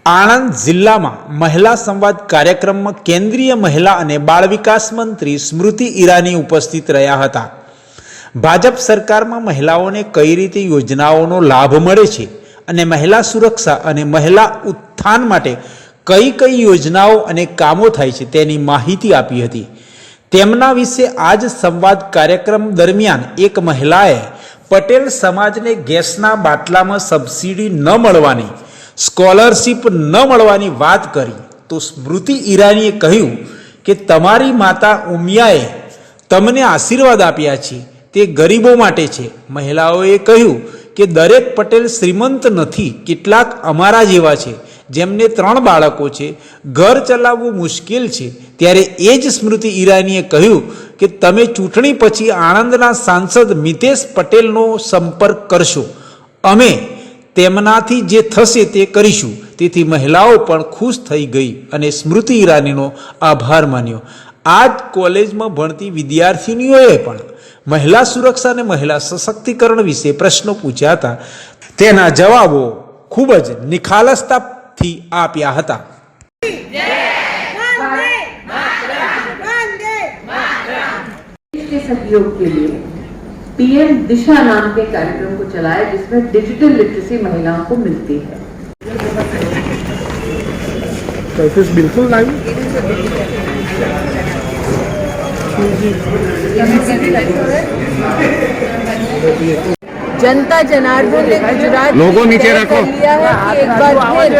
આણંદ જિલ્લામાં મહિલા સંવાદ કાર્યક્રમમાં કેન્દ્રીય મહિલા અને બાળ વિકાસ મંત્રી સ્મૃતિ ઈરાની ઉપસ્થિત રહ્યા હતા। ભાજપ સરકારમાં મહિલાઓને કઈ રીતે યોજનાઓનો લાભ મળે છે અને મહિલા સુરક્ષા અને મહિલા ઉત્થાન માટે કઈ કઈ યોજનાઓ અને કામો થાય છે તેની માહિતી આપી હતી। તેમના વિશે આજ સંવાદ કાર્યક્રમ દરમિયાન એક મહિલાએ પટેલ સમાજને ગેસના બાટલામાં સબસિડી ન મળવાની, સ્કોલરશીપ ન મળવાની વાત કરી તો સ્મૃતિ ઈરાનીએ કહ્યું કે તમારી માતા ઉમિયાએ તમને આશીર્વાદ આપ્યા છે તે ગરીબો માટે છે। મહિલાઓએ કહ્યું કે દરેક પટેલ શ્રીમંત નથી, કેટલાક અમારા જેવા છે જેમને 3 બાળકો છે, ઘર ચલાવવું મુશ્કેલ છે। ત્યારે એ જ સ્મૃતિ ઈરાનીએ કહ્યું કે તમે ચૂંટણી પછી આણંદના સાંસદ મિતેશ પટેલનો સંપર્ક કરશો, અમે તેમનાથી જે થશે તે કરીશું। તેથી મહિલાઓ પણ ખુશ થઈ ગઈ અને સ્મૃતિ ઈરાનીનો આભાર માન્યો। આ જ કોલેજમાં ભણતી વિદ્યાર્થીનીઓએ પણ મહિલા સુરક્ષા અને મહિલા સશક્તિકરણ વિશે પ્રશ્નો પૂછ્યા હતા। તેના જવાબો ખૂબ જ નિખાલસતાથી આપ્યા હતા। के सहयोग के लिए पीएम दिशा नाम के कार्यक्रम को चलाया जिसमें डिजिटल लिटरेसी महिलाओं को मिलती है। बिल्कुल लाइव जनता जनार्दन ने गुजरात लोगों नीचे रखो लिया है कि एक बार फिर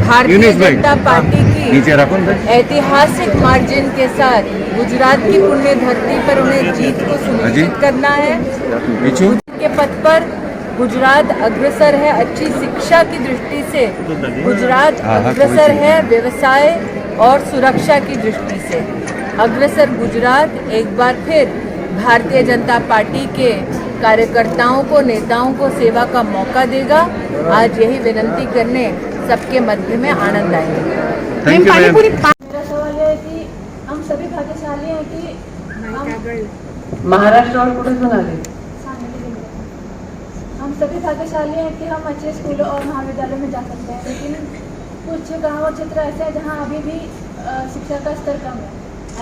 भारतीय जनता पार्टी की नीचे रखो ऐतिहासिक मार्जिन के साथ गुजरात की पुण्य धरती पर उन्हें जीत को सुनिश्चित करना है। के पथ पर गुजरात अग्रसर है, अच्छी शिक्षा की दृष्टि से गुजरात अग्रसर है, व्यवसाय और सुरक्षा की दृष्टि से अग्रसर गुजरात एक बार फिर भारतीय जनता पार्टी के कार्यकर्ताओं को, नेताओं को सेवा का मौका देगा। आज यही विनंती करने सबके मध्य में आनंद आएंगे। मेरा सवाल है कि हम सभी भाग्यशाली हैं कि महाराष्ट्र और पुलिस बना ले। हम सभी भाग्यशाली हैं कि हम अच्छे स्कूलों और महाविद्यालयों में जा सकते हैं, लेकिन कुछ गाँव और क्षेत्र ऐसे हैं जहाँ अभी भी शिक्षा का स्तर कम है।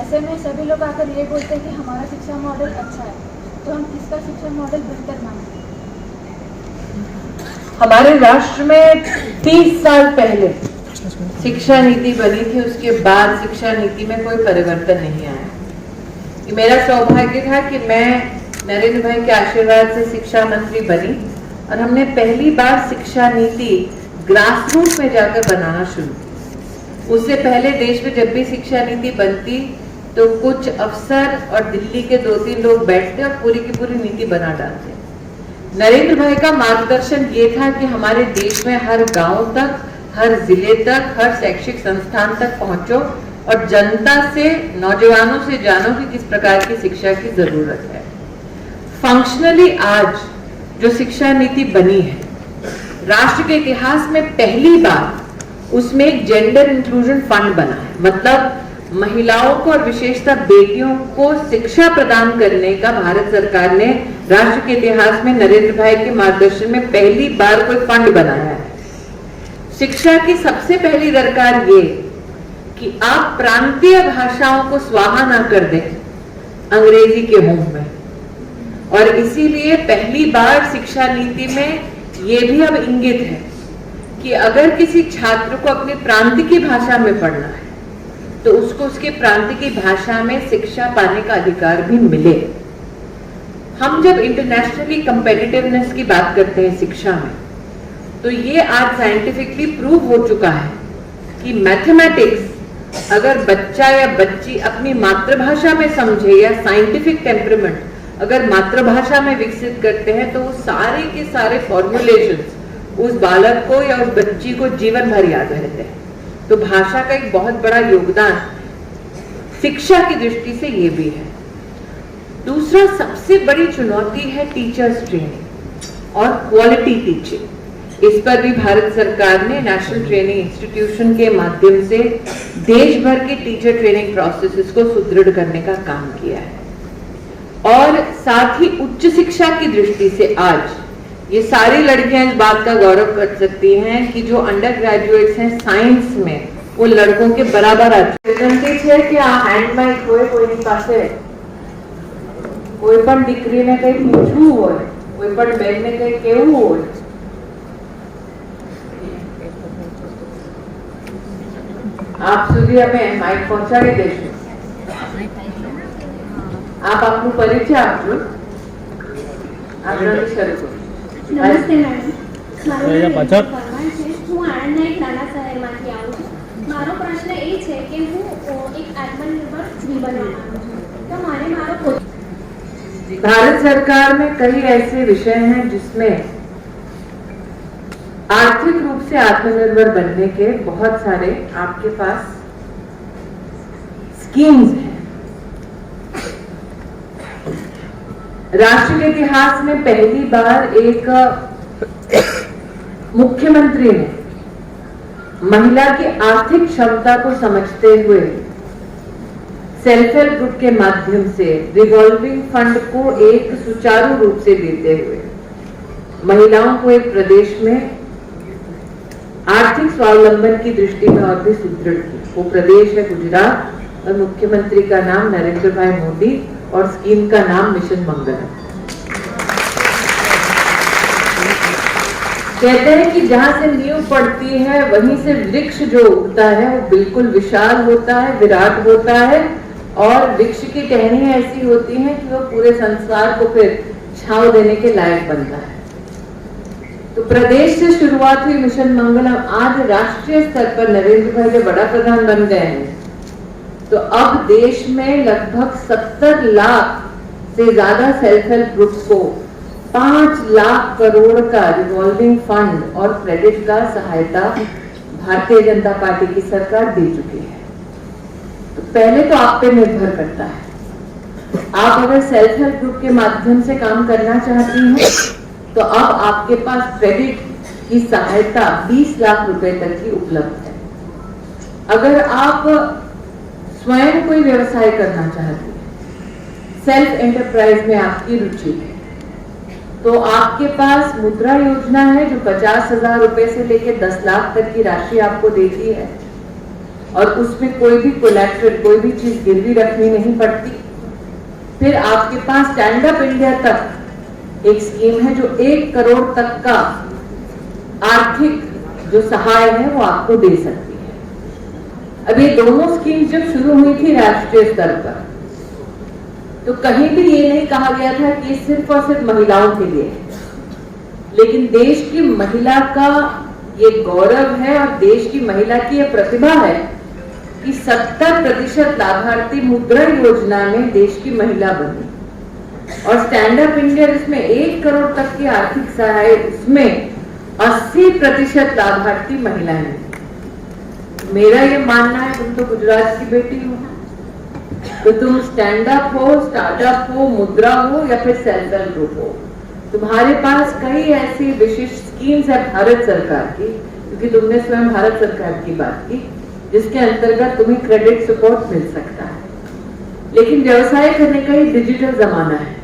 ऐसे में सभी लोग आकर ये बोलते हैं कि हमारा शिक्षा मॉडल अच्छा है, तो हम किसका शिक्षा मॉडल बेहतर मानते हैं? हमारे राष्ट्र में 30 साल पहले शिक्षा नीति बनी थी, उसके बाद शिक्षा नीति में कोई परिवर्तन नहीं आया। ये मेरा सौभाग्य था कि मैं नरेंद्र भाई के आशीर्वाद से शिक्षा मंत्री बनी और हमने पहली बार शिक्षा नीति ग्रास रूट में जाकर बनाना शुरू की। उससे पहले देश में जब भी शिक्षा नीति बनती तो कुछ अफसर और दिल्ली के 2-3 लोग बैठते और पूरी की पूरी नीति बना डालते। नरेंद्र भाई का मार्गदर्शन ये था कि हमारे देश में हर गांव तक, हर जिले तक, हर शैक्षिक संस्थान तक पहुंचो और जनता से, नौजवानों से जानो कि किस प्रकार की शिक्षा की जरूरत है। फंक्शनली आज जो शिक्षा नीति बनी है, राष्ट्र के इतिहास में पहली बार उसमें एक जेंडर इंक्लूजन फंड बना है। मतलब महिलाओं को और विशेषतः बेटियों को शिक्षा प्रदान करने का भारत सरकार ने राष्ट्र के इतिहास में नरेंद्र भाई के मार्गदर्शन में पहली बार कोई फंड बनाया है। शिक्षा की सबसे पहली दरकार ये कि आप प्रांतीय भाषाओं को स्वाहा ना कर दें अंग्रेजी के मुंह में, और इसीलिए पहली बार शिक्षा नीति में ये भी अब इंगित है कि अगर किसी छात्र को अपनी प्रांत की भाषा में पढ़ना है तो उसको उसके प्रांत की भाषा में शिक्षा पाने का अधिकार भी मिले। हम जब इंटरनेशनली कंपेटिटिवनेस की बात करते हैं शिक्षा में, तो ये आज साइंटिफिकली प्रूव हो चुका है कि मैथमेटिक्स अगर बच्चा या बच्ची अपनी मातृभाषा में समझे या साइंटिफिक टेम्परामेंट अगर मातृभाषा में विकसित करते हैं तो वो सारे के सारे फॉर्मुलेशंस उस बालक को या उस बच्ची को जीवन भर याद रहते हैं। तो भाषा का एक बहुत बड़ा योगदान शिक्षा की दृष्टि से ये भी है। दूसरा सबसे बड़ी चुनौती है टीचर्स ट्रेनिंग और क्वालिटी टीचिंग। इस पर भी भारत सरकार ने नेशनल ट्रेनिंग इंस्टीट्यूशन के माध्यम से देश भर के टीचर ट्रेनिंग प्रोसेसेस को सुदृढ़ करने का काम किया है। और साथ ही उच्च शिक्षा की दृष्टि से आज ये सारी लड़कियां इस बात का गौरव कर सकती हैं कि जो अंडर ग्रेजुएट्स हैं साइंस में, वो लड़कों के बराबर आते हैं। कि आ हैंड माइक होए कोईनी પાસે કોઈ પણ દીકરીને કંઈ પૂછવું હોય, કોઈ પણ બેનને કંઈ કહેવું હોય, આપ સુધી અમે માઇક પહોંચાડી દઈશું। આપ આપનો પરિચય આપજો। આપણાથી શરૂ કરો। નમસ્તે મેડમ, મારું નામ રીતા પરમાર છે। હું આણંદના એક નાના શહેરમાંથી આવું છું। મારો પ્રશ્ન એ છે કે હું એક આત્મનિર્ભર સ્ત્રી બનવા માંગુ છું, તો મારે મારો भारत सरकार में कई ऐसे विषय हैं जिसमें आर्थिक रूप से आत्मनिर्भर बनने के बहुत सारे आपके पास स्कीम्स हैं। राष्ट्र के इतिहास में पहली बार एक मुख्यमंत्री ने महिला की आर्थिक क्षमता को समझते हुए सेल्फ हेल्प ग्रुप के माध्यम से रिवॉल्विंग फंड को एक सुचारू रूप से देते हुए महिलाओं को एक प्रदेश में आर्थिक स्वावलंबन की दृष्टि में और भी सुदृढ़ की। वो प्रदेश है गुजरात और मुख्यमंत्री का नाम नरेंद्र भाई मोदी और स्कीम का नाम मिशन मंगल है। कहते हैं कि जहां से नींव पड़ती है वहीं से वृक्ष जो उगता है वो बिल्कुल विशाल होता है, विराट होता है, और वृक्ष की टहनियां ऐसी होती हैं कि वो पूरे संसार को फिर छांव देने के लायक बनता है। तो प्रदेश से शुरुआत हुई मिशन मंगलम आज राष्ट्रीय स्तर पर नरेंद्र भाई जब बड़ा प्रधान बन गए हैं, तो अब देश में लगभग 70 लाख से ज्यादा सेल्फ हेल्प ग्रुप को 5 लाख करोड़ का रिवॉल्विंग फंड और क्रेडिट का सहायता भारतीय जनता पार्टी की सरकार दे चुकी है। तो पहले तो आप पे निर्भर करता है। आप अगर सेल्फ हेल्प ग्रुप के माध्यम से काम करना चाहती हैं तो अब आपके पास क्रेडिट की सहायता 20 लाख रुपए तक की उपलब्ध है। अगर आप स्वयं कोई व्यवसाय करना चाहती हैं, सेल्फ एंटरप्राइज में आपकी रुचि है, तो आपके पास मुद्रा योजना है जो 50,000 रुपए से लेकर 10 लाख तक की राशि आपको देती है और उसमें कोई भी कोलैटरल, कोई भी चीज गिरवी रखनी नहीं पड़ती। फिर आपके पास स्टैंड अप इंडिया तक एक स्कीम है जो 1 करोड़ तक का आर्थिक जो सहाय है वो आपको दे सकती है। अब ये दोनों स्कीम जब शुरू हुई थी राष्ट्रीय स्तर पर, तो कहीं भी ये नहीं कहा गया था कि सिर्फ और सिर्फ महिलाओं के लिए है, लेकिन देश की महिला का ये गौरव है और देश की महिला की ये प्रतिभा है कि 70% लाभार्थी मुद्रा योजना में देश की महिला बनी और स्टैंड अप इंडिया जिसमें 1 करोड़ तक की आर्थिक सहाय, उसमें 80% लाभार्थी महिलाएं। मेरा ये मानना है, तुम तो गुजरात की बेटी हो, तो तुम स्टैंड अप हो, स्टार्टअप हो, मुद्रा हो या फिर सेल्फ हेल्प ग्रुप हो, तुम्हारे पास कई ऐसी विशिष्ट स्कीम्स है भारत सरकार की, क्योंकि तुमने स्वयं भारत सरकार की बात की, जिसके अंतर्गत तुम्हें क्रेडिट सपोर्ट मिल सकता है। लेकिन व्यवसाय करने का ही डिजिटल जमाना है।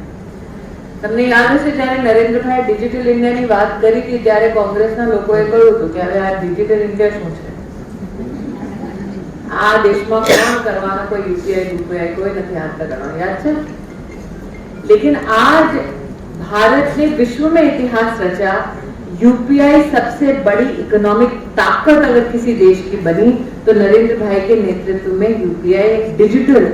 તમને યાદ હશે જ્યારે નરેન્દ્રભાઈ ડિજિટલ ઇન્ડિયાની વાત કરી હતી ત્યારે કોંગ્રેસના લોકોએ કહ્યું હતું કે હવે આ ડિજિટલ ઇન્ડિયા શું છે, આ દેશમાં કોણ કરવાનો, કોઈ યુપીઆઈ યુપીઆઈ કોઈ નથી હાથ કરવાનો, યાદ છે? लेकिन आज भारत ने विश्व में इतिहास रचा। यूपीआई सबसे बड़ी इकोनॉमिक ताकत अगर किसी देश की बनी तो नरेंद्र भाई के नेतृत्व में यूपीआई डिजिटल।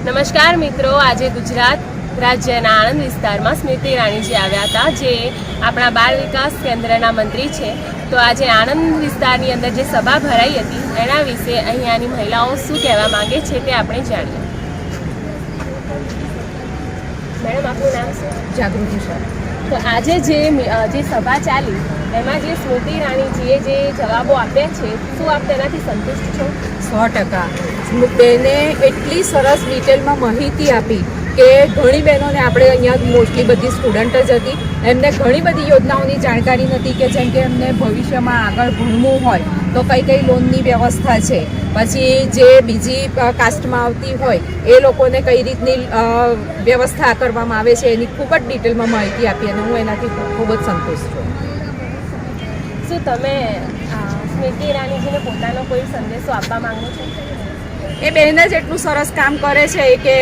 नमस्कार मित्रों, आज गुजरात राज्यना आणंद विस्तारमा स्मृति ईरानीजी आव्या हता, जे आपणा बाल विकास केन्द्रना मंत्री छे। तो आज आणंद विस्तारनी अंदर जे सभा भराई हती एना विषे अहींयानी महिलाओं शुं कहेवा मांगे छे ते आपणे जाणीए। मैडम, आपनुं नाम शुं? जागृति शाह। तो आज जे सभा चाली एमां जे स्मृति ईरानीजीए जे जवाबो आप्या छे, शुं आप तेनाथी संतुष्ट छो? 100%। बेने एटली सरस डिटेलमां माहिती आपी કે ઘણી બહેનોને આપણે અહીંયા મોસ્ટલી બધી સ્ટુડન્ટ જ હતી, એમને ઘણી બધી યોજનાઓની જાણકારી નથી કે જેમ કે એમને ભવિષ્યમાં આગળ ભણવું હોય તો કઈ લોનની વ્યવસ્થા છે, પછી જે બીજી કાસ્ટમાં આવતી હોય એ લોકોને કઈ રીતની વ્યવસ્થા કરવામાં આવે છે એની ખૂબ જ ડિટેલમાં માહિતી આપી અને હું એનાથી ખૂબ જ સંતુષ્ટ છું. શું તમે સ્મૃતિ ઈરાનીજીને પોતાનો કોઈ સંદેશો આપવા માંગો છો? એ બેન જ એટલું સરસ કામ કરે છે કે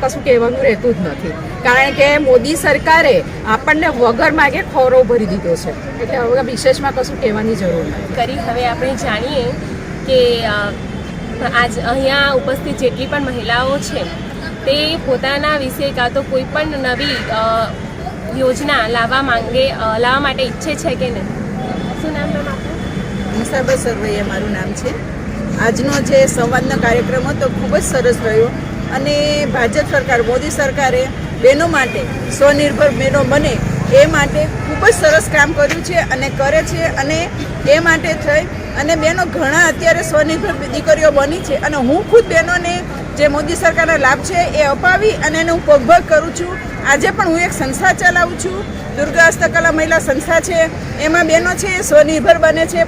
કશું કહેવાનું રહેતું જ નથી, કારણ કે મોદી સરકારે આપણને વગર માગે ખોરો ભરી દીધો છે, એટલે હવે વિશેષમાં કશું કહેવાની જરૂર નથી. હવે આપણે જાણીએ કે આજ અહીંયા ઉપસ્થિત જેટલી પણ મહિલાઓ છે તે પોતાના વિશે કાં તો કોઈ પણ નવી યોજના લાવવા માટે ઈચ્છે છે કે નહીં. શું નામ તમારું? નિશાબા સરવૈયા મારું નામ છે. આજનો જે સંવાદનો કાર્યક્રમ હતો ખૂબ જ સરસ રહ્યો અને ભાજપ સરકાર મોદી સરકારે બહેનો માટે સ્વનિર્ભર બહેનો બને એ માટે ખૂબ જ સરસ કામ કર્યું છે અને કરે છે, અને એ માટે થઈ અને બહેનો ઘણા અત્યારે સ્વનિર્ભર દીકરીઓ બની છે અને હું ખુદ બહેનોને જે મોદી સરકારના લાભ છે એ અપાવી અને એને હું પગભગ કરું છું. આજે પણ હું એક સંસ્થા ચલાવું છું, દુર્ગા હસ્તકલા મહિલા સંસ્થા છે, એમાં બહેનો છે એ સ્વનિર્ભર બને છે,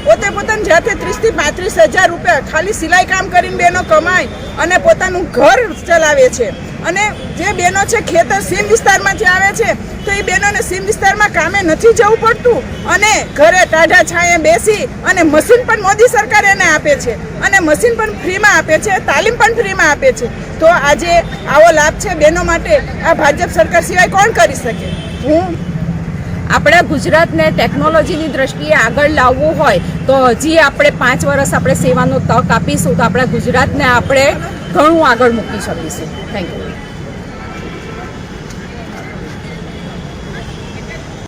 પોતે પોતાની જાતે 30,000 થી 35,000 રૂપિયા ખાલી સિલાઈ કામ કરીને બહેનો કમાય અને પોતાનું ઘર ચલાવે છે. અને જે બહેનો છે ખેતર સીમ વિસ્તારમાંથી આવે છે તો એ બહેનોને સીમ વિસ્તારમાં કામે નથી જવું પડતું અને ઘરે ટાઢા છાંયે બેસી અને મશીન પણ મોદી સરકાર એને આપે છે અને મશીન પણ ફ્રીમાં આપે છે, તાલીમ પણ ફ્રીમાં આપે છે. તો આજે આવો લાભ છે બહેનો માટે, આ ભાજપ સરકાર સિવાય કોણ કરી શકે. આપણા ગુજરાતને ટેકનોલોજીની દ્રષ્ટિએ આગળ લાવવું હોય તો હજી આપણે 5 વર્ષ આપણે સેવાનો તક આપીશું તો આપણા ગુજરાતને આપણે ઘણું આગળ મૂકી શકીશું. Thank you.